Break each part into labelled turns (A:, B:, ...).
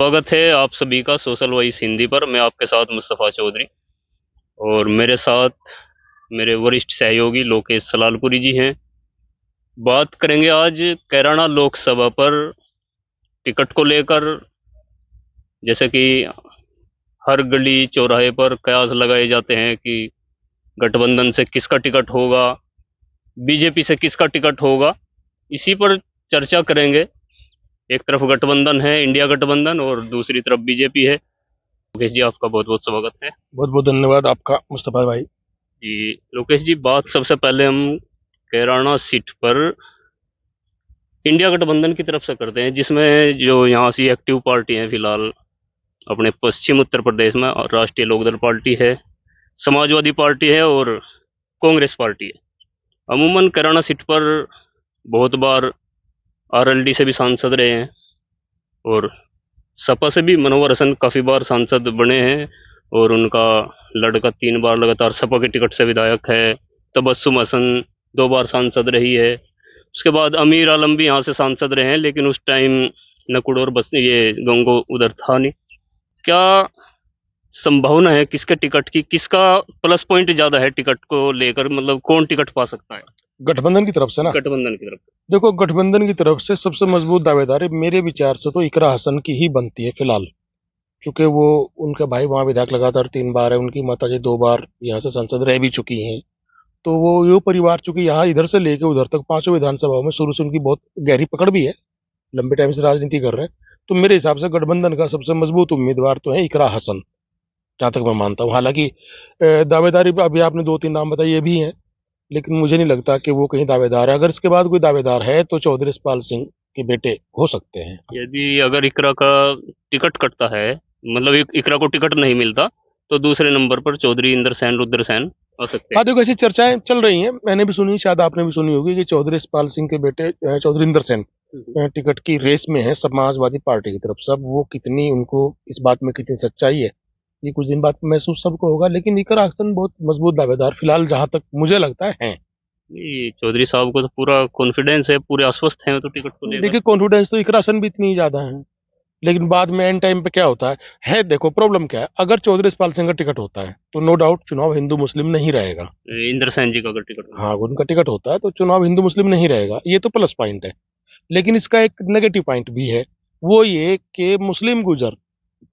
A: स्वागत है आप सभी का सोशल वॉइस हिंदी पर। मैं आपके साथ मुस्तफ़ा चौधरी और मेरे साथ मेरे वरिष्ठ सहयोगी लोकेश सलालपुरी जी हैं। बात करेंगे आज कैराना लोकसभा पर टिकट को लेकर। जैसे कि हर गली चौराहे पर कयास लगाए जाते हैं कि गठबंधन से किसका टिकट होगा, बीजेपी से किसका टिकट होगा, इसी पर चर्चा करेंगे। एक तरफ गठबंधन है, इंडिया गठबंधन, और दूसरी तरफ बीजेपी है। लोकेश जी, आपका बहुत बहुत स्वागत है।
B: बहुत बहुत धन्यवाद आपका मुस्तफा भाई।
A: जी लोकेश जी, बात सबसे पहले हम कैराना सीट पर इंडिया गठबंधन की तरफ से करते हैं, जिसमें जो यहाँ से एक्टिव पार्टी है फिलहाल अपने पश्चिम उत्तर प्रदेश में, और राष्ट्रीय लोकदल पार्टी है, समाजवादी पार्टी है और कांग्रेस पार्टी है। अमूमन कैराना सीट पर बहुत बार आरएलडी से भी सांसद रहे हैं और सपा से भी मनोहर हसन काफ़ी बार सांसद बने हैं, और उनका लड़का 3 बार लगातार सपा के टिकट से विधायक है। तबस्सुम हसन 2 बार सांसद रही है। उसके बाद अमीर आलम भी यहाँ से सांसद रहे हैं, लेकिन उस टाइम नकुड़ और बस ये गंगो उधर था नहीं। क्या संभावना है किसके टिकट की, किसका प्लस पॉइंट ज़्यादा है टिकट को लेकर, मतलब कौन टिकट पा सकता है
B: गठबंधन की तरफ से ना,
A: गठबंधन की तरफ?
B: देखो गठबंधन की तरफ से सबसे मजबूत दावेदार मेरे विचार से तो इकरा हसन की ही बनती है फिलहाल, क्योंकि वो उनका भाई वहां विधायक लगातार 3 बार है, उनकी माताजी 2 बार यहाँ से सांसद रह भी चुकी हैं। तो वो यो परिवार चूंकि यहाँ इधर से लेके उधर तक 5 विधानसभाओं में शुरू से उनकी बहुत गहरी पकड़ भी है, लंबे टाइम से राजनीति कर रहे हैं। तो मेरे हिसाब से गठबंधन का सबसे मजबूत उम्मीदवार तो है इकरा हसन, जहां तक मैं मानता हूँ। हालांकि दावेदारी अभी आपने 2-3 नाम बताए ये भी हैं, लेकिन मुझे नहीं लगता कि वो कहीं दावेदार है। अगर इसके बाद कोई दावेदार है तो चौधरी यशपाल सिंह के बेटे हो सकते हैं।
A: यदि अगर इकरा का टिकट कटता है, मतलब इकरा को टिकट नहीं मिलता, तो दूसरे नंबर पर चौधरी इंदर सेन, रुद्र सेन आ सकते
B: हाँ
A: हैं।
B: देखो, ऐसी चर्चाएं चल रही हैं, मैंने भी सुनी, शायद आपने भी सुनी होगी कि चौधरी यशपाल सिंह के बेटे चौधरी इंदर सेन टिकट की रेस में है समाजवादी पार्टी की तरफ से। अब वो कितनी, उनको इस बात में कितनी सच्चाई है, ये कुछ दिन बाद महसूस सबको होगा। लेकिन इकरा हसन बहुत मजबूत दावेदार फिलहाल जहां तक मुझे लगता है।
A: नहीं, चौधरी साहब को तो पूरा कॉन्फिडेंस है, पूरे आश्वस्त हैं तो टिकट को लेकर।
B: देखिए कॉन्फिडेंस तो इकरा हसन भी इतनी ही ज्यादा है, लेकिन बाद में एंड टाइम पे क्या होता है देखो प्रॉब्लम क्या है। अगर चौधरी यशपाल सिंह का टिकट होता है तो नो डाउट चुनाव हिंदू मुस्लिम नहीं रहेगा।
A: इंदर सेन जी का अगर टिकट
B: हाँ, उनका टिकट होता है तो चुनाव हिंदू मुस्लिम नहीं रहेगा, ये तो प्लस पॉइंट है। लेकिन इसका एक नेगेटिव पॉइंट भी है, वो ये कि मुस्लिम गुजर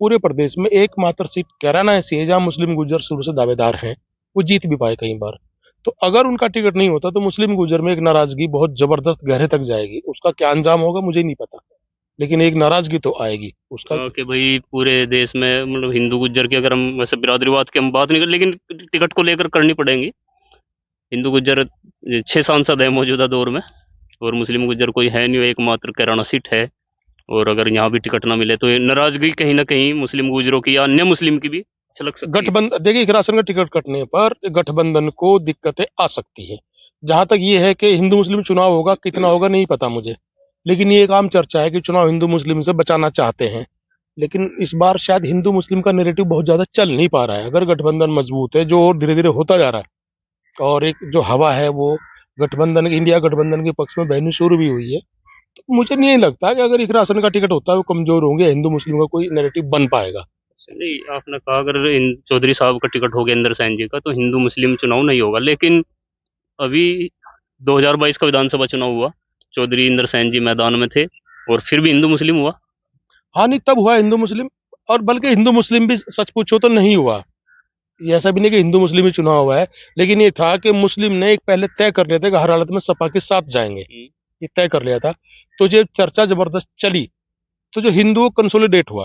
B: पूरे प्रदेश में एकमात्र सीट कैराना ऐसी है जहां मुस्लिम गुजर शुरू से दावेदार हैं, वो जीत भी पाए कई बार। तो अगर उनका टिकट नहीं होता तो मुस्लिम गुजर में एक नाराजगी बहुत जबरदस्त गहरे तक जाएगी। उसका क्या अंजाम होगा मुझे नहीं पता, लेकिन एक नाराजगी तो आएगी उसका।
A: कि भाई पूरे देश में मतलब हिंदू गुज्जर की, अगर हम वैसे बिरादरीवाद की हम बात नहीं कर, लेकिन टिकट को लेकर करनी पड़ेंगी। हिंदू गुज्जर 6 सांसद है मौजूदा दौर में, और मुस्लिम गुज्जर कोई है नहीं, एकमात्र कैराना सीट है। और अगर यहाँ भी टिकट ना मिले तो ये नाराजगी कहीं ना कहीं मुस्लिम गुजरों की या अन्य मुस्लिम की भी छलक सकती है।
B: गठबंधन देखिए, एक राशन का टिकट कटने पर गठबंधन को दिक्कतें आ सकती है। जहां तक ये है कि हिंदू मुस्लिम चुनाव होगा, कितना होगा नहीं पता मुझे, लेकिन ये एक आम चर्चा है कि चुनाव हिंदू मुस्लिम से बचाना चाहते हैं। लेकिन इस बार शायद हिंदू मुस्लिम का नैरेटिव बहुत ज्यादा चल नहीं पा रहा है। अगर गठबंधन मजबूत है, जो और धीरे धीरे होता जा रहा है, और एक जो हवा है वो गठबंधन, इंडिया गठबंधन के पक्ष में बहनी शुरू भी हुई है, तो मुझे नहीं लगता कि अगर एक राशन का टिकट होता है वो कमजोर होंगे, हिंदू मुस्लिम का कोई नैरेटिव बन पाएगा।
A: नहीं, आपने कहा अगर इन चौधरी साहब का टिकट हो गया इंदर सैन जी का, तो हिंदू मुस्लिम चुनाव नहीं होगा। लेकिन अभी 2022 का विधानसभा चुनाव हुआ, चौधरी इंदर सैन जी मैदान में थे, और फिर भी हिंदू मुस्लिम हुआ।
B: हाँ नहीं, तब हुआ हिंदू मुस्लिम, और बल्कि हिंदू मुस्लिम भी सच पूछो तो नहीं हुआ। ये ऐसा भी नहीं कि हिंदू मुस्लिम ही चुनाव हुआ है, लेकिन ये था कि मुस्लिम ने एक पहले तय कर लिया था कि हर हालत में सपा के साथ जाएंगे, ये तय कर लिया था। तो जब चर्चा जबरदस्त चली तो जो हिंदू कंसोलिडेट हुआ,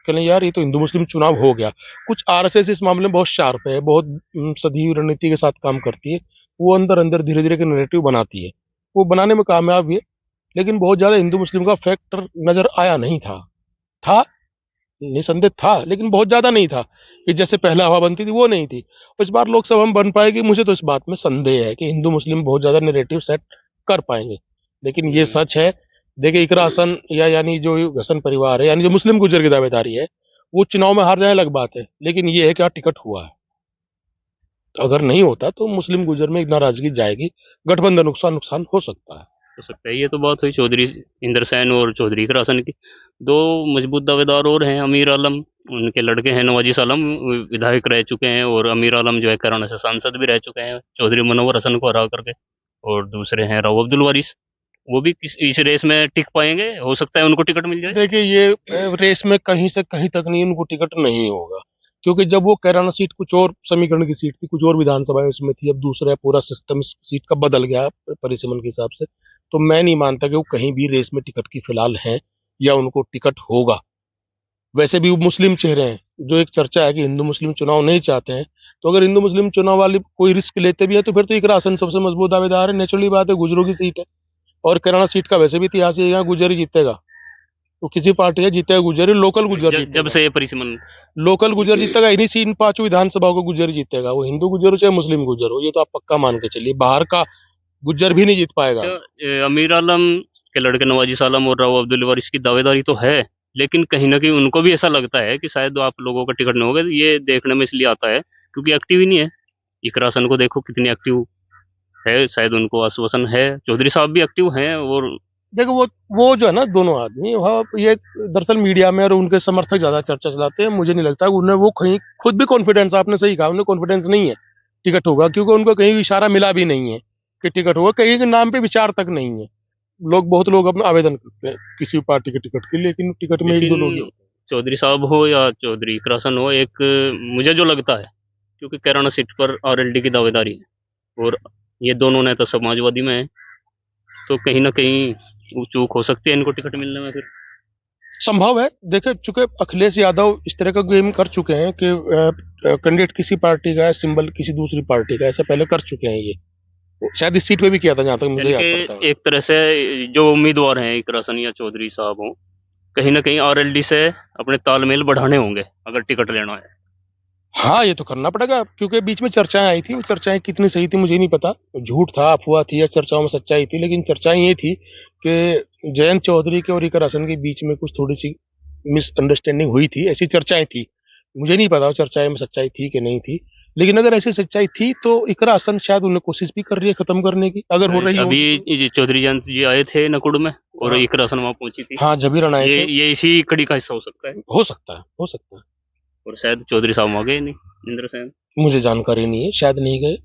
B: कहने यार ये तो हिंदू मुस्लिम चुनाव हो गया। कुछ आरएसएस इस मामले में बहुत शार्प है, बहुत सदी रणनीति के साथ काम करती है। वो अंदर अंदर धीरे धीरे नैरेटिव बनाती है, वो बनाने में कामयाब भी है। लेकिन बहुत ज्यादा हिंदू मुस्लिम का फैक्टर नजर आया नहीं था निसंदेह था, लेकिन बहुत ज्यादा नहीं था कि जैसे पहले हवा बनती थी वो नहीं थी। इस बार लोकसभा में बन पाएगी, मुझे तो इस बात में संदेह है कि हिंदू मुस्लिम बहुत ज्यादा नैरेटिव सेट कर पाएंगे। लेकिन ये सच है, देखिए इकरा हसन या यानी जो हसन परिवार है, यानी जो मुस्लिम गुजर की दावेदारी है, वो चुनाव में हार जाए अलग बात है, लेकिन ये है क्या टिकट हुआ है। अगर नहीं होता तो मुस्लिम गुजर में एक नाराजगी जाएगी, गठबंधन नुकसान नुकसान हो सकता है।
A: हो सकता है। ये तो बात हुई चौधरी इंदर सैन और चौधरी इकरासन की। दो मजबूत दावेदार और हैं, अमीर आलम, उनके लड़के हैं नवाजिस आलम, विधायक रह चुके हैं, और अमीर आलम जो है कैराना से सांसद भी रह चुके हैं चौधरी मुनव्वर हसन को हरा करके। और दूसरे हैं राव अब्दुल वारिस, वो भी इस रेस में टिक पाएंगे, हो सकता है उनको टिकट मिल जाए।
B: देखिए ये रेस में कहीं से कहीं तक नहीं, उनको टिकट नहीं होगा, क्योंकि जब वो कैराना सीट कुछ और समीकरण की सीट थी, कुछ और विधानसभा उसमें थी, अब दूसरा पूरा सिस्टम सीट का बदल गया परिसीमन के हिसाब से, तो मैं नहीं मानता कि वो कहीं भी रेस में टिकट की फिलहाल हैं या उनको टिकट होगा। वैसे भी वो मुस्लिम चेहरे हैं, जो एक चर्चा है कि हिंदू मुस्लिम चुनाव नहीं चाहते हैं, तो अगर हिंदू मुस्लिम चुनाव वाली कोई रिस्क लेते भी है तो फिर तो इकरा हसन सबसे मजबूत दावेदार है। नेचुरली बात है, गुजरों की सीट है, और कैराना सीट का वैसे भी इतिहास है, यहाँ गुजर ही जीतेगा, तो किसी पार्टी का जीतेगा गुजर ही, लोकल गुजर
A: जब
B: जीतेगा।
A: से ये परिसीमन
B: लोकल गुजर जीतेगा, इन्हीं सी इन पांचों विधानसभाओं को गुजर ही जीतेगा, वो हिंदू गुजर हो चाहे मुस्लिम गुजर हो, ये तो आप पक्का मान के चलिए, बाहर का गुजर भी नहीं जीत पाएगा।
A: अमीर आलम के लड़के नवाजिस आलम और राव अब्दुल वारिस की दावेदारी तो है, लेकिन कहीं ना कहीं उनको भी ऐसा लगता है कि शायद आप लोगों का टिकट नहीं होगा। ये देखने में इसलिए आता है क्योंकि एक्टिव ही नहीं है। इकरा हसन को देखो कितनी एक्टिव है, शायद उनको आश्वासन है। चौधरी साहब भी एक्टिव हैं, और
B: देखो वो जो है ना, दोनों आदमी वह ये दरअसल मीडिया में और उनके समर्थक ज्यादा चर्चा चलाते हैं, मुझे नहीं लगता उन्हें वो कहीं खुद भी कॉन्फिडेंस, आपने सही कहा, उन्हें कॉन्फिडेंस नहीं है टिकट होगा, क्योंकि उनको कहीं इशारा मिला भी नहीं है कि टिकट होगा, कहीं के नाम पे विचार तक नहीं है। बहुत लोग अपना आवेदन करते हैं किसी भी पार्टी के टिकट के लिए, लेकिन टिकट में एक दो लोग ही
A: लेकिन
B: होते
A: चौधरी साहब हो या चौधरी इकरा हसन हो, एक मुझे जो लगता है, क्योंकि कैराना सीट पर आरएलडी की दावेदारी है और ये दोनों नेता समाजवादी में है, तो कहीं ना कहीं वो चूक हो सकती है इनको टिकट मिलने में फिर।
B: हैं। संभव है, देखे चूंकि अखिलेश यादव इस तरह का गेम कर चुके हैं कि कैंडिडेट किसी पार्टी का है, सिंबल किसी दूसरी पार्टी का, ऐसा पहले कर चुके हैं, ये शायद इस सीट पे भी किया था जहां तक मुझे
A: यानी
B: याद पड़ता है।
A: कि एक तरह से जो उम्मीदवार हैं इकरा हसन या चौधरी साहब हों, कहीं ना कहीं आरएलडी से अपने तालमेल बढ़ाने होंगे अगर टिकट लेना है।
B: हाँ, ये तो करना पड़ेगा, क्योंकि बीच में चर्चाएं आई थी, वो चर्चाएं कितनी सही थी मुझे नहीं पता, झूठ था, अफवाह थी, या चर्चाओं में सच्चाई थी, लेकिन चर्चाएं ये थी कि जयंत चौधरी के और इकर हसन के बीच में कुछ थोड़ी सी मिसअंडरस्टैंडिंग हुई थी, ऐसी चर्चाएं थी। मुझे नहीं पता वो चर्चाएं में सच्चाई थी कि नहीं थी, लेकिन अगर ऐसी सच्चाई थी तो इकरा हसन शायद उन्हें कोशिश भी कर रही है खत्म करने की, अगर हो रही
A: अभी
B: होगी तो।
A: ये चौधरी जयंत जी आए थे नकुड़ में, और
B: हाँ,
A: इकरा हसन वहां पहुंची थी।
B: हाँ, जबीरन आए थे।
A: ये इसी कड़ी का हिस्सा हो सकता है,
B: हो सकता है, हो सकता है।
A: और शायद चौधरी साहब वहां गए नहीं, इंद्र सेन।
B: मुझे जानकारी नहीं है, शायद नहीं गए,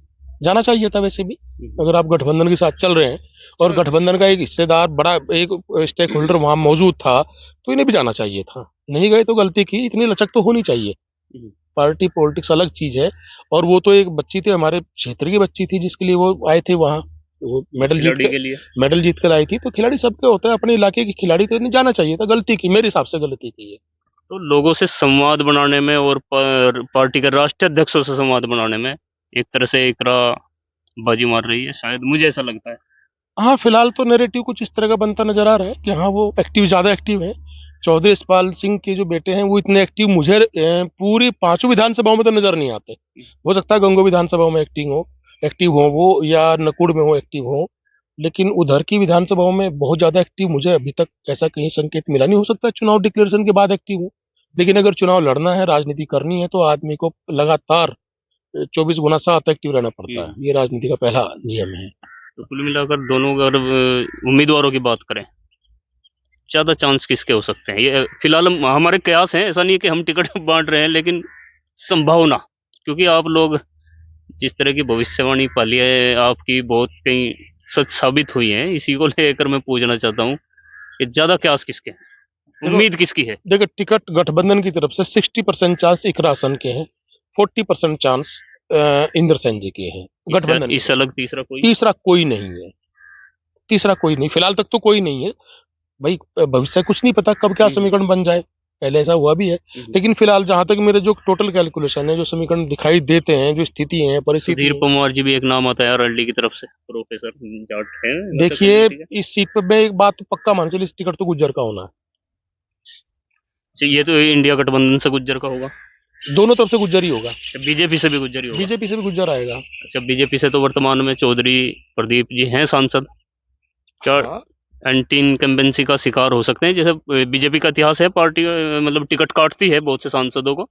B: जाना चाहिए था वैसे भी, अगर आप गठबंधन के साथ चल रहे हैं और गठबंधन का एक हिस्सेदार बड़ा एक स्टेक होल्डर वहां मौजूद था, तो इन्हें भी जाना चाहिए था। नहीं गए तो गलती की, इतनी लचक तो होनी चाहिए। पार्टी पॉलिटिक्स अलग चीज है, और वो तो एक बच्ची थी, हमारे क्षेत्र की बच्ची थी, जिसके लिए वो आए थे वहां, वो
A: खिलाड़ी के लिए।
B: मेडल जीत कर आई थी, तो खिलाड़ी सबके होते हैं, अपने इलाके के खिलाड़ी, तो इन्हें जाना चाहिए था, गलती की, मेरे हिसाब से गलती की है।
A: तो लोगों से संवाद बनाने में और पार्टी के राष्ट्रीय अध्यक्षों से संवाद बनाने में एक तरह से इकरा बाजी मार रही है, शायद मुझे ऐसा लगता है।
B: हाँ, फिलहाल तो नैरेटिव कुछ इस तरह का बनता नजर आ रहा है कि हाँ वो एक्टिव, ज्यादा एक्टिव है। चौधरी यशपाल सिंह के जो बेटे हैं वो इतने एक्टिव मुझे पूरी पांचों विधानसभाओं में तो नजर नहीं आते। हो सकता है गंगो विधानसभा में एक्टिव हो वो, या नकुड़ में हो एक्टिव हो, लेकिन उधर की विधानसभाओं में बहुत ज्यादा एक्टिव मुझे अभी तक ऐसा कहीं संकेत मिला नहीं। हो सकता है चुनाव डिक्लेरेशन के बाद एक्टिव हो, लेकिन अगर चुनाव लड़ना है, राजनीति करनी है, तो आदमी को लगातार 24x7 एक्टिव रहना पड़ता है, ये राजनीति का पहला नियम है।
A: तो कुल मिलाकर दोनों अगर उम्मीदवारों की बात करें, ज्यादा चांस किसके हो सकते हैं? ये फिलहाल हमारे कयास हैं, ऐसा नहीं है कि हम टिकट बांट रहे हैं, लेकिन संभावना, क्योंकि आप लोग जिस तरह की भविष्यवाणी पाली है आपकी, बहुत कहीं सच साबित हुई है, इसी को लेकर मैं पूछना चाहता हूँ कि ज्यादा कयास किसके हैं, उम्मीद किसकी है?
B: देखो, टिकट गठबंधन की तरफ से 60% चांस इकरा हसन के हैं, 40% चांस इंदर सेन जी के हैं गठबंधन।
A: इस अलग
B: तीसरा कोई नहीं है, तीसरा कोई नहीं, फिलहाल तक तो कोई नहीं है भाई। भविष्य कुछ नहीं पता कब क्या समीकरण बन जाए, पहले ऐसा हुआ भी है, लेकिन फिलहाल जहां तक मेरे जो टोटल कैलकुलेशन है, जो समीकरण दिखाई देते हैं, जो स्थिति है, परिस्थिति
A: सुधीर पवार जी भी एक नाम आता है आरएलडी की तरफ से, प्रोफेसर जाट है।
B: देखिए, इस सीट पर मैं एक बात तो पक्का मान चलिए, इस टिकट तो गुज्जर का होना है।
A: ये तो इंडिया गठबंधन से गुज्जर का होगा,
B: दोनों तरफ से गुज्जर ही होगा,
A: बीजेपी से भी गुज्जर ही होगा।
B: बीजेपी से भी गुज्जर आएगा।
A: अच्छा, बीजेपी से तो वर्तमान में चौधरी प्रदीप जी हैं सांसद, क्या
B: हाँ,
A: एंटी इनकम्बेंसी का शिकार हो सकते हैं? जैसे बीजेपी का इतिहास है, पार्टी मतलब टिकट काटती है बहुत से सांसदों को,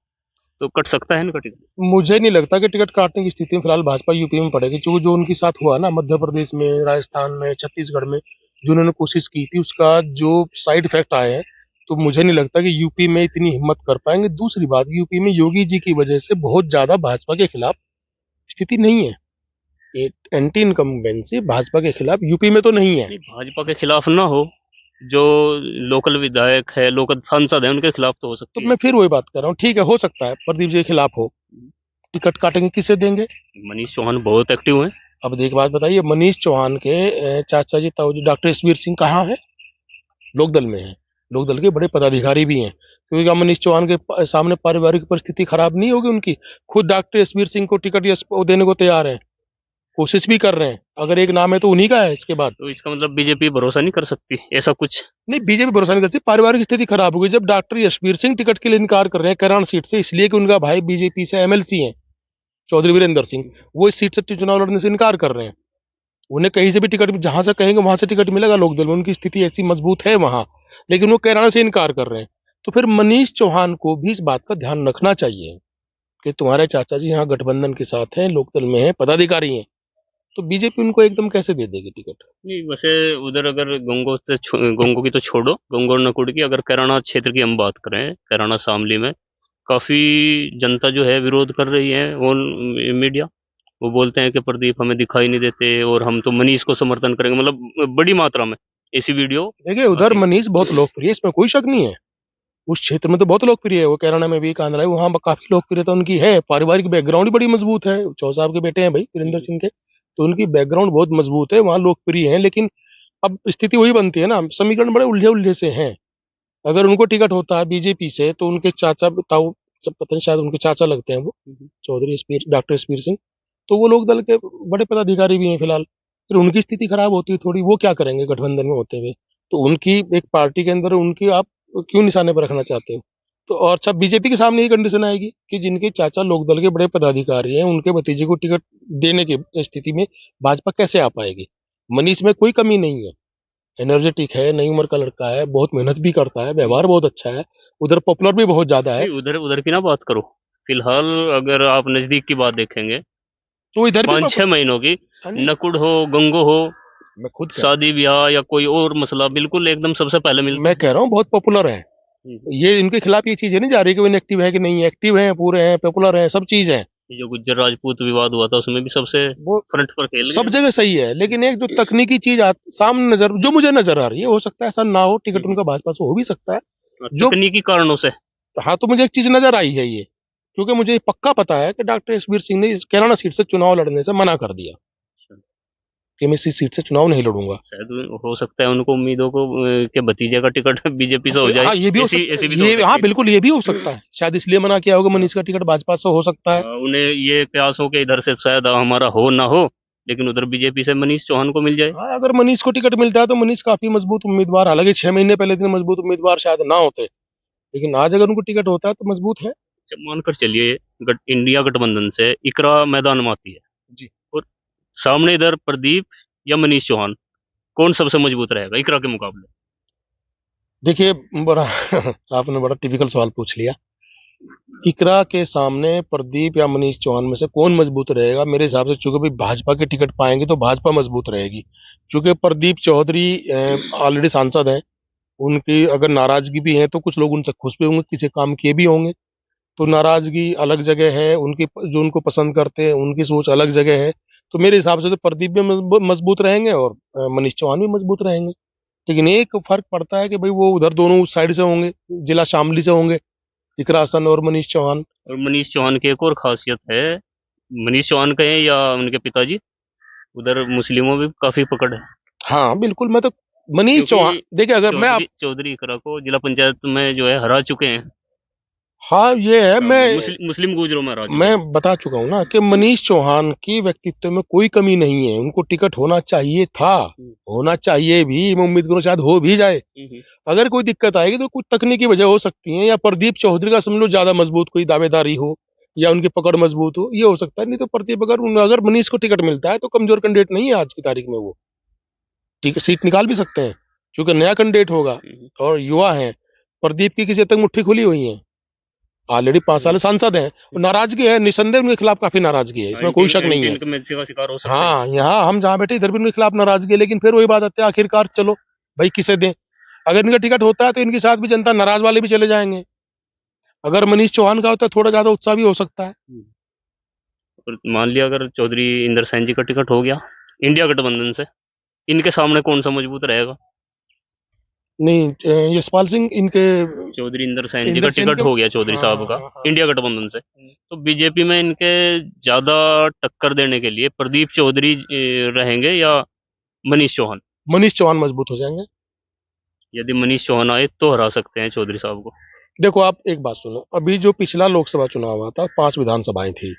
A: तो कट सकता है इनका टिकट।
B: मुझे नहीं लगता कि टिकट काटने की स्थिति में फिलहाल भाजपा यूपी में पड़ेगी, जो जो उनके साथ हुआ ना मध्य प्रदेश में, राजस्थान में, छत्तीसगढ़ में, जो उन्होंने कोशिश की थी उसका जो साइड इफेक्ट आए हैं, तो मुझे नहीं लगता कि यूपी में इतनी हिम्मत कर पाएंगे। दूसरी बात, यूपी में योगी जी की वजह से बहुत ज्यादा भाजपा के खिलाफ स्थिति नहीं है। एंटी इनकम्बेंसी भाजपा के खिलाफ यूपी में तो नहीं है।
A: नहीं, भाजपा के खिलाफ ना हो, जो लोकल विधायक है, लोकल सांसद है, उनके खिलाफ तो हो
B: तो
A: सकती है।
B: मैं फिर वही बात कर रहा हूँ, ठीक है हो सकता है प्रदीप जी के खिलाफ हो, टिकट काटेंगे किसे देंगे?
A: मनीष चौहान बहुत एक्टिव है।
B: अब एक बात बताइए, मनीष चौहान के चाचा जी ताऊ जी डॉक्टर एसवीर सिंह कहाँ है? लोकदल में है, लोकदल के बड़े पदाधिकारी भी हैं। क्योंकि क्या मनीष चौहान के सामने पारिवारिक परिस्थिति खराब नहीं होगी उनकी? खुद डॉक्टर एसवीर सिंह को टिकट देने को तैयार है, कोशिश भी कर रहे हैं। अगर एक नाम है तो उन्हीं का है इसके बाद।
A: तो इसका मतलब बीजेपी भरोसा नहीं कर सकती, ऐसा कुछ?
B: नहीं, बीजेपी भरोसा नहीं करती, पारिवारिक स्थिति खराब हो गई। जब डॉक्टर यशवीर सिंह टिकट के लिए इनकार कर रहे हैं कैरान सीट से, इसलिए कि उनका भाई बीजेपी से एमएलसी है, चौधरी वीरेंद्र सिंह, वो इस सीट से चुनाव लड़ने से इनकार कर रहे हैं। उन्हें कहीं से भी टिकट, जहां से कहेंगे वहां से टिकट मिलेगा लोकदल में, उनकी स्थिति ऐसी मजबूत है वहां, लेकिन वो कैराना से इनकार कर रहे हैं। तो फिर मनीष चौहान को भी इस बात का ध्यान रखना चाहिए कि तुम्हारे चाचा जी यहाँ गठबंधन के साथ हैं, लोकदल में हैं, पदाधिकारी हैं, तो बीजेपी उनको एकदम कैसे दे देगी टिकट?
A: नहीं, वैसे उधर अगर गंगो की तो छोड़ो, गंगो और नकुड़ की, अगर कैराना क्षेत्र की हम बात करें, कैराना शामली में काफी जनता जो है विरोध कर रही है। और मीडिया वो बोलते हैं कि प्रदीप हमें दिखाई नहीं देते और हम तो मनीष को समर्थन करेंगे, मतलब बड़ी मात्रा में ऐसी वीडियो
B: देखिए, उधर
A: आती है।
B: मनीष बहुत लोकप्रिय है, इसमें कोई शक नहीं है। उस क्षेत्र में तो बहुत लोकप्रिय है वो, कैराना में भी, कांदरा है, वहाँ काफी लोकप्रियता उनकी है। पारिवारिक बैकग्राउंड ही बड़ी मजबूत है, चौ साहब के बेटे हैं भाई वीरेंद्र सिंह के, तो उनकी बैकग्राउंड बहुत मजबूत है, वहाँ लोकप्रिय है। लेकिन अब स्थिति वही बनती है ना, समीकरण बड़े उलझे उलझे से हैं। अगर उनको टिकट होता है बीजेपी से, तो उनके चाचा ताऊ, सब पता नहीं, शायद उनके चाचा लगते हैं वो, चौधरी डॉक्टर एसपीर सिंह, तो वो लोक दल के बड़े पदाधिकारी भी हैं फिलहाल। फिर उनकी स्थिति खराब होती है थोड़ी, वो क्या करेंगे गठबंधन में होते हुए? तो उनकी एक पार्टी के अंदर उनकी आप क्यों निशाने पर रखना चाहते हो? तो और अच्छा, बीजेपी के सामने ये कंडीशन आएगी कि जिनके चाचा लोकदल के बड़े पदाधिकारी हैं, उनके भतीजे को टिकट देने की स्थिति में भाजपा कैसे आ पाएगी? मनीष में कोई कमी नहीं है, एनर्जेटिक है, नई उम्र का लड़का है, बहुत मेहनत भी करता है, व्यवहार बहुत अच्छा है, उधर पॉपुलर भी बहुत ज्यादा है।
A: नहीं, उधर उधर की ना बात करो, फिलहाल अगर आप नजदीक की बात देखेंगे,
B: तो इधर भी
A: 5-6 महीनों की,
B: हाँ जी,
A: नकुड़ हो, गंगो हो,
B: मैं खुद कह
A: शादी ब्याह या कोई और मसला, बिल्कुल एकदम सबसे पहले मिलते
B: मैं
A: हैं।
B: कह रहा हूँ बहुत पॉपुलर है।
A: हम्म।
B: ये इनके खिलाफ ये चीज है नहीं जा रही कि वो इनएक्टिव है कि नहीं, एक्टिव है, पूरे हैं, पॉपुलर है, सब चीज है।
A: ये जो गुज्जर राजपूत विवाद हुआ था उसमें भी सबसे
B: वो
A: फ्रंट पर खेल
B: सब
A: गए।
B: जगह सही है, लेकिन एक जो तकनीकी चीज सामने नजर, जो मुझे नजर आ रही है, हो सकता है ऐसा ना हो, टिकट उनका भाजपा से हो भी सकता है। जो
A: तकनीकी कारणों से।
B: हाँ, तो मुझे एक चीज नजर आई है ये, क्योंकि मुझे पक्का पता है कि डॉक्टर एसवीर सिंह ने इस कैराना सीट से चुनाव लड़ने से मना कर दिया कि मैं इसी सीट से चुनाव नहीं लड़ूंगा।
A: शायद हो सकता है उनको उम्मीदों को के भतीजे का टिकट बीजेपी से हो जाए,
B: हाँ, ये भी हो
A: ऐसी
B: सकता
A: ऐसी
B: है,
A: भी तो हो
B: ये हाँ
A: सकती
B: बिल्कुल, ये भी हो सकता है, शायद इसलिए मना किया होगा
A: है।
B: मनीष का टिकट भाजपा से हो सकता है।
A: उन्हें ये प्रयास हो कि इधर से शायद हमारा हो ना हो, लेकिन उधर बीजेपी से मनीष चौहान को मिल जाए।
B: हाँ, अगर मनीष को टिकट मिलता है तो मनीष काफी मजबूत उम्मीदवार, हालांकि 6 महीने पहले इतने मजबूत उम्मीदवार शायद ना होते, लेकिन आज अगर उनको टिकट होता है तो मजबूत है।
A: जब मानकर चलिए इंडिया गठबंधन से इकरा मैदान में आती है,
B: जी,
A: और सामने इधर प्रदीप या मनीष चौहान, कौन सबसे मजबूत रहेगा इकरा के मुकाबले?
B: देखिए, बड़ा आपने बड़ा टिपिकल सवाल पूछ लिया। इकरा के सामने प्रदीप या मनीष चौहान में से कौन मजबूत रहेगा? मेरे हिसाब से चूंकि भाई भाजपा के टिकट पाएंगे तो भाजपा मजबूत रहेगी, क्योंकि प्रदीप चौधरी ऑलरेडी सांसद हैं, उनकी अगर नाराजगी भी है तो कुछ लोग उनसे खुश भी होंगे, किसी काम किए भी होंगे, तो नाराजगी अलग जगह है उनकी, जो उनको पसंद करते हैं उनकी सोच अलग जगह है। तो मेरे हिसाब से तो प्रदीप भी मजबूत रहेंगे और मनीष चौहान भी मजबूत रहेंगे। लेकिन एक फर्क पड़ता है कि भाई वो उधर दोनों उस साइड से होंगे, जिला शामली से होंगे, इकरा हसन और मनीष चौहान।
A: और मनीष चौहान की एक और खासियत है, मनीष चौहान कहें या उनके पिताजी, उधर मुस्लिमों में भी काफी पकड़ है।
B: हाँ बिल्कुल, मैं तो मनीष चौहान,
A: क्योंकि
B: देखिए अगर मैं आप,
A: चौधरी इकरा को जिला पंचायत में जो है हरा चुके हैं।
B: हाँ ये है,
A: हाँ, मुस्लिम गुजरों में हरा चुके
B: मैं
A: हैं।
B: बता चुका हूँ ना कि मनीष चौहान की व्यक्तित्व में कोई कमी नहीं है, उनको टिकट होना चाहिए था, होना चाहिए भी, मैं उम्मीद करूँ शायद हो भी जाए। अगर कोई दिक्कत आएगी तो कुछ तकनीकी वजह हो सकती है, या प्रदीप चौधरी का समझ लो ज्यादा मजबूत कोई दावेदारी हो, या उनकी पकड़ मजबूत हो, ये हो सकता है। नहीं तो प्रदीप, अगर मनीष को टिकट मिलता है तो कमजोर कैंडिडेट नहीं है आज की तारीख में, वो सीट निकाल भी सकते हैं, क्योंकि नया कैंडिडेट होगा और युवा है। प्रदीप की किसी हद तक मुट्ठी खुली हुई है, ऑलरेडी 5 साल सांसद हैं, नाराजगी है, निसंदेह उनके खिलाफ काफी नाराजगी है, इसमें कोई शक नहीं है।
A: इनकमेंसी का शिकार हो सकते हैं।
B: हाँ, यहाँ हम जहाँ बैठे इधर भी उनके खिलाफ नाराजगी है, लेकिन फिर वही बात आती है, आखिरकार चलो भाई किसे दें। अगर इनका टिकट होता है तो इनके साथ भी जनता नाराज वाले भी चले जाएंगे। अगर मनीष चौहान का होता है थोड़ा ज्यादा उत्साह भी हो सकता है।
A: और मान लिया अगर चौधरी इंदर सेन जी का टिकट हो गया इंडिया गठबंधन से, इनके सामने कौन सा मजबूत रहेगा?
B: नहीं, यशपाल सिंह इनके
A: चौधरी इंदर सेन जी का
B: इंदर सेन
A: टिकट
B: के
A: हो गया चौधरी
B: हाँ,
A: साहब का
B: हाँ, हाँ।
A: इंडिया गठबंधन से, तो बीजेपी में इनके ज्यादा टक्कर देने के लिए प्रदीप चौधरी रहेंगे या मनीष चौहान?
B: मनीष चौहान मजबूत हो जाएंगे।
A: यदि मनीष चौहान आए तो हरा सकते हैं चौधरी साहब को।
B: देखो आप एक बात सुनो, अभी जो पिछला लोकसभा चुनाव हुआ था 5 विधानसभाएं थी,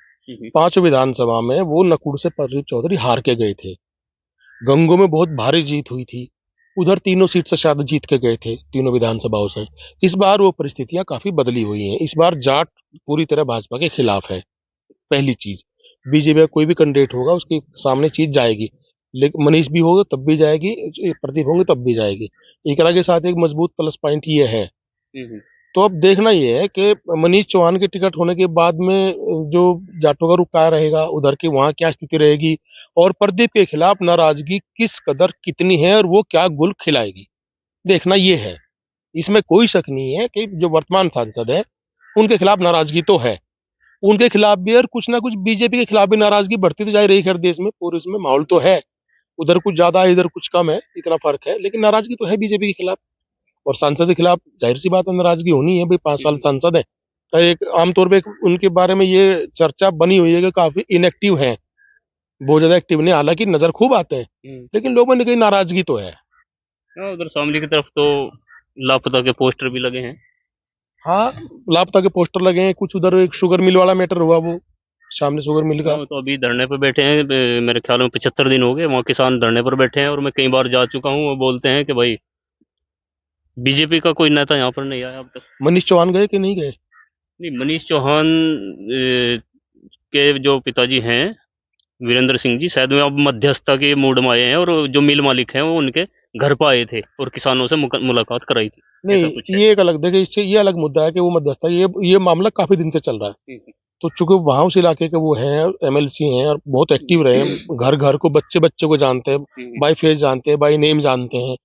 B: 5 विधानसभा में वो नकुड़ से प्रदीप चौधरी हार के गए थे। गंगों में बहुत भारी जीत हुई थी, उधर तीनों सीट से शायद जीत के गए थे, तीनों विधानसभाओं से। इस बार वो परिस्थितियां काफी बदली हुई हैं, इस बार जाट पूरी तरह भाजपा के खिलाफ है। पहली चीज, बीजेपी का कोई भी कैंडिडेट होगा उसके सामने चीज जाएगी, लेकिन मनीष भी होगा तब भी जाएगी, प्रदीप होंगे तब भी जाएगी। एकरा के साथ एक मजबूत प्लस पॉइंट ये है। तो अब देखना ये है कि मनीष चौहान के टिकट होने के बाद में जो जाटों का रुख क्या रहेगा, उधर की वहां क्या स्थिति रहेगी, और प्रदीप के खिलाफ नाराजगी किस कदर कितनी है और वो क्या गुल खिलाएगी, देखना ये है। इसमें कोई शक नहीं है कि जो वर्तमान सांसद है उनके खिलाफ नाराजगी तो है, उनके खिलाफ भी और कुछ ना कुछ बीजेपी के खिलाफ भी नाराजगी बढ़ती तो जा रही है। देश में पूरे इसमें माहौल तो है, उधर कुछ ज्यादा है इधर कुछ कम है, इतना फर्क है, लेकिन नाराजगी तो है बीजेपी के खिलाफ। और सांसद के खिलाफ जाहिर सी बात है नाराजगी होनी है भाई, 5 साल सांसद है। तो एक आमतौर पे उनके बारे में ये चर्चा बनी हुई है कि काफी इनएक्टिव हैं, बहुत ज्यादा एक्टिव नहीं, हालांकि नजर खूब आते हैं, लेकिन लोगों ने कहीं नाराजगी तो है।
A: उधर शामली की तरफ तो लापता के पोस्टर भी लगे हैं।
B: हाँ, लापता के पोस्टर लगे हैं, कुछ उधर एक शुगर मिल वाला मैटर हुआ, वो सामने शुगर मिल का।
A: तो अभी धरने पे बैठे हैं, मेरे ख्याल में 75 दिन हो गए वहाँ किसान धरने पर बैठे हैं, और मैं कई बार जा चुका हूँ। वो बोलते हैं कि भाई बीजेपी का कोई नेता यहाँ पर नहीं आया अब तक।
B: मनीष चौहान गए कि नहीं गए?
A: नहीं, मनीष चौहान के जो पिताजी हैं वीरेंद्र सिंह जी, शायद में अब मध्यस्थता के मूड में आए हैं, और जो मिल मालिक हैं वो उनके घर पर आए थे और किसानों से मुलाकात कराई थी, ऐसा
B: नहीं,
A: कुछ है।
B: ये एक अलग, देखिए इससे ये अलग मुद्दा है कि वो मध्यस्थता, ये मामला काफी दिन से चल रहा है। तो चूंकि वहां उस इलाके के वो हैं, एमएलसी हैं और बहुत एक्टिव रहे हैं, घर घर को बच्चे बच्चे को जानते हैं, बाय फेस जानते हैं, बाय नेम जानते हैं,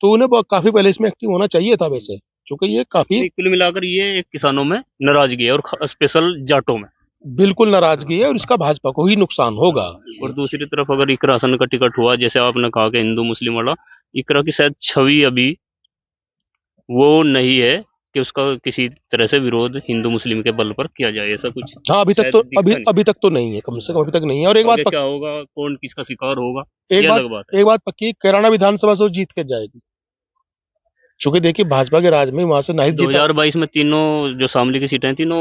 B: तो उन्हें काफी पहले इसमें एक्टिव होना चाहिए था वैसे, क्योंकि ये काफी
A: कुल मिलाकर ये एक किसानों में नाराजगी है, और स्पेशल जाटों में
B: बिल्कुल नाराजगी है, और इसका भाजपा को ही नुकसान होगा।
A: और दूसरी तरफ अगर इकरा हसन का टिकट हुआ, जैसे आपने कहा कि हिंदू मुस्लिम वाला, इकरा की शायद छवि अभी वो नहीं है कि उसका किसी तरह से विरोध हिंदू मुस्लिम के बल पर किया जाए, ऐसा कुछ
B: हाँ, अभी तक
A: शायद
B: तो
A: दिखता नहीं।
B: अभी तक तो नहीं है, कम से कम अभी तक नहीं है। और एक
A: आगे
B: बात
A: क्या होगा, कौन किसका शिकार होगा,
B: एक
A: ये
B: बात
A: अलग बात है।
B: एक बात पक्की, कैराना विधानसभा से वो जीत के जाएगी, क्योंकि देखिए भाजपा के राज में वहां से नहीं जीता।
A: 2022 में तीनों जो शामली की सीटें हैं तीनों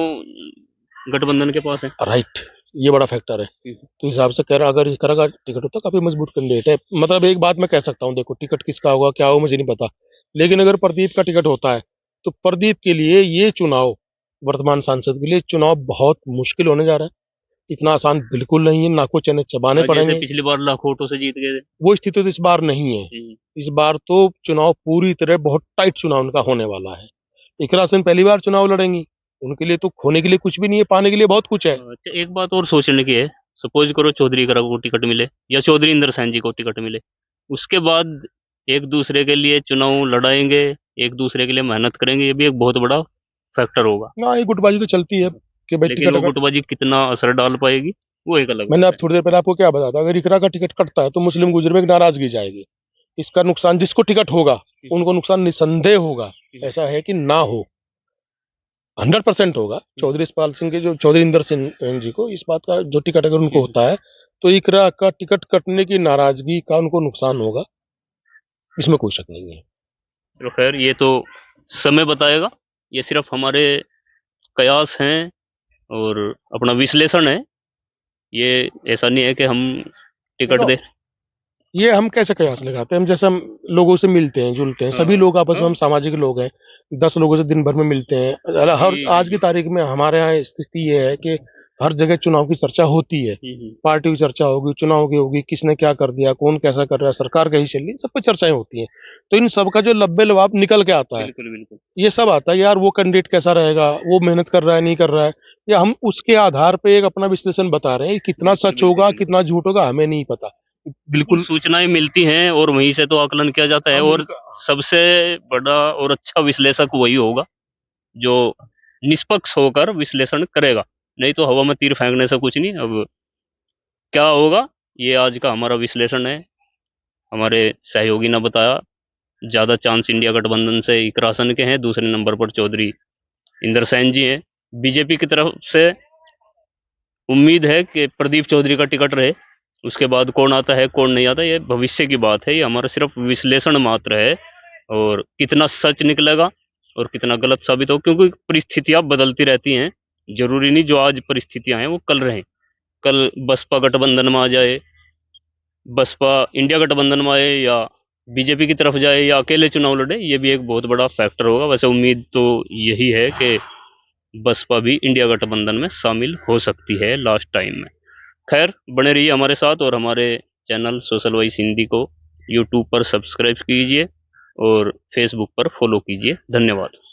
A: गठबंधन के पास है।
B: राइट, ये बड़ा फैक्टर है। तो हिसाब से कह रहा, अगर इकरा का टिकट होता काफी मजबूत कैंडिडेट है। मतलब एक बात मैं कह सकता हूँ, देखो टिकट किसका होगा क्या होगा मुझे नहीं पता, लेकिन अगर प्रदीप का टिकट होता है तो प्रदीप के लिए ये चुनाव, वर्तमान सांसद के लिए चुनाव बहुत मुश्किल होने जा रहा है। इतना आसान बिल्कुल नहीं है, नाको चने चबाने
A: जैसे
B: पड़ेंगे।
A: पिछली बार लाखों वोटों से जीत गए थे।
B: वो स्थिति तो इस बार नहीं है। इस बार तो चुनाव पूरी तरह बहुत टाइट चुनाव उनका होने वाला है। इकरा सिंह पहली बार चुनाव लड़ेंगी, उनके लिए तो खोने के लिए कुछ भी नहीं है, पाने के लिए बहुत कुछ है।
A: अच्छा, एक बात और सोचने की है, सपोज करो चौधरी करा को टिकट मिले या चौधरी इंदर सैन जी को टिकट मिले, उसके बाद एक दूसरे के लिए चुनाव लड़ाएंगे, एक दूसरे के लिए मेहनत करेंगे, ये भी एक बहुत बड़ा फैक्टर होगा।
B: ना, ये गुटबाजी तो चलती है कि भाई
A: लेकिन
B: टिकट
A: वो
B: अगर,
A: गुटबाजी कितना असर डाल पाएगी वो एक अलग
B: मैंने
A: बात
B: अब
A: है।
B: थोड़ी देर पहले आपको क्या बताया था, अगर इकरा का टिकट कटता है तो मुस्लिम गुजर में एक नाराजगी जाएगी। इसका नुकसान जिसको टिकट होगा उनको नुकसान निसंदेह होगा, ऐसा है कि ना हो, 100% होगा। चौधरी यशपाल सिंह के, जो चौधरी इंदर सिंह जी को, इस बात का जो टिकट अगर उनको होता है तो इकरा का टिकट कटने की नाराजगी का उनको नुकसान होगा, इसमें कोई शक नहीं है।
A: तो खैर ये तो समय बताएगा, ये सिर्फ हमारे कयास हैं और अपना विश्लेषण है, ये ऐसा नहीं है कि हम टिकट दे।
B: ये हम कैसे कयास लगाते हैं, हम जैसे हम लोगों से मिलते हैं जुलते हैं, सभी लोग आपस में, हम सामाजिक लोग हैं, 10 लोगों से दिन भर में मिलते हैं। हर आज की तारीख में हमारे यहाँ स्थिति ये है कि हर जगह चुनाव की चर्चा होती है, पार्टी की चर्चा होगी, चुनाव की होगी, किसने क्या कर दिया, कौन कैसा कर रहा है, सरकार कैसी चल रही है, सब पे चर्चाएं होती हैं। तो इन सब का जो लब्बे लबाब निकल के आता है,
A: बिल्कुल बिल्कुल
B: ये सब आता है यार, वो कैंडिडेट कैसा रहेगा, वो मेहनत कर रहा है नहीं कर रहा है, या हम उसके आधार पे एक अपना विश्लेषण बता रहे हैं। कितना
A: बिल्कुल
B: सच
A: बिल्कुल
B: होगा
A: बिल्कुल
B: कितना झूठ होगा हमें नहीं पता।
A: बिल्कुल
B: बिल्कुल।
A: सूचनाएं मिलती हैं और वहीं से तो आकलन किया जाता है,
B: हम
A: और
B: उनका
A: सबसे बड़ा और अच्छा विश्लेषक वही होगा जो निष्पक्ष होकर विश्लेषण करेगा। नहीं तो हवा में तीर फेंकने से कुछ नहीं। अब क्या होगा, ये आज का हमारा विश्लेषण है, हमारे सहयोगी ने बताया। ज्यादा चांस इंडिया गठबंधन से इकरासन के हैं, दूसरे नंबर पर चौधरी इंदर सेन जी हैं। बीजेपी की तरफ से उम्मीद है कि प्रदीप चौधरी का टिकट रहे, उसके बाद कौन आता है कौन नहीं आता ये भविष्य की बात है, ये हमारा सिर्फ विश्लेषण मात्र है। और कितना सच निकलेगा और कितना गलत साबित हो, क्योंकि परिस्थितियां बदलती रहती हैं। जरूरी नहीं जो आज परिस्थितियां हैं वो कल रहें। कल बसपा गठबंधन में आ जाए, बसपा इंडिया गठबंधन में आए, या बीजेपी की तरफ जाए, या अकेले चुनाव लड़े, ये भी एक बहुत बड़ा फैक्टर होगा। वैसे उम्मीद तो यही है कि बसपा भी इंडिया गठबंधन में शामिल हो सकती है लास्ट टाइम में। खैर, बने रहिए हमारे साथ, और हमारे चैनल सोशल वॉइस हिंदी को यूट्यूब पर सब्सक्राइब कीजिए और फेसबुक पर फॉलो कीजिए। धन्यवाद।